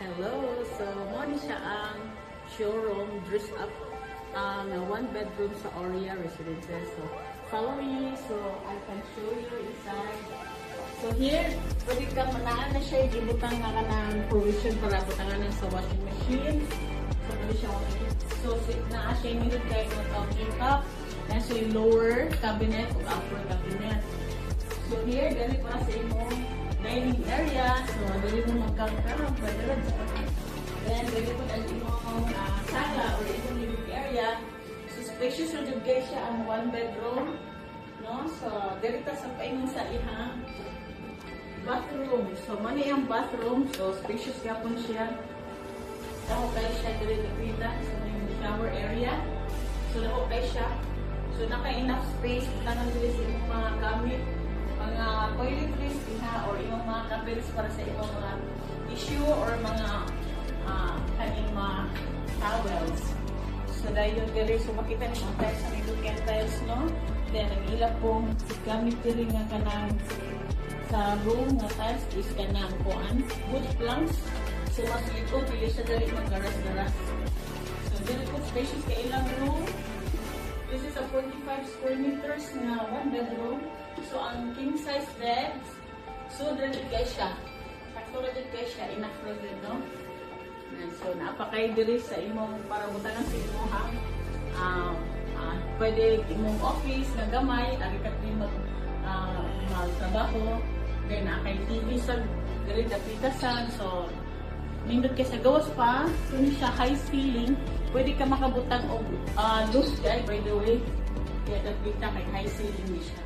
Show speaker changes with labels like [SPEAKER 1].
[SPEAKER 1] Hello! So, mo ni siya ang showroom dress up na one bedroom sa Aurea Residences. So, follow me so I can show you inside. So, here, pwede ka manaan na siya, ibutang nga ka ng provision para butangan sa washing machine. So, pwede siya so, na siya yung nilid kayo ng counter top. And so, yung lower cabinet o upper cabinet. So, here, dali pa sa imong dining area. So, dali mo magkakaroon. Then, dali po dali imong sala or imong living area. So, spacious na dyan guys siya ang one bedroom. No? So, dali ta sa paingon sa ihang bathroom. So, mani ang bathroom. So, spacious ka po siya. Dako kayo siya dali na pila. So, may shower area. So, dako kayo siya. So, naka-enough space. Tanang dili sa imong mga gamit. Mga toiletries diha or imong mga cabins para sa imong mga tissue or mga kaning mga towels. So, dahil yung dili. So, makita niyo ang tiles sa may tiles, no? Then, ang ilap pong gamit dili nga kanang sa room nga tiles is kanang kuan wood planks. So, mas ito, pili siya dali magaras-garas. So, dili po spacious ka ilang room. This is a 45 square meters na one bedroom. So, ang king size bed, so, dali guys siya. Sakto na guys siya, enough for good, no? And so, napakay diri sa imong para butangan sa imong pwede imong office na gamay, agikat din magtrabaho. Then, nakay TV sa diri dapitasan. So, nindot kay sa gawas pa, kung siya high ceiling, pwede ka makabutang og loose guy, by the way. Kaya dapita kay high ceiling ni siya.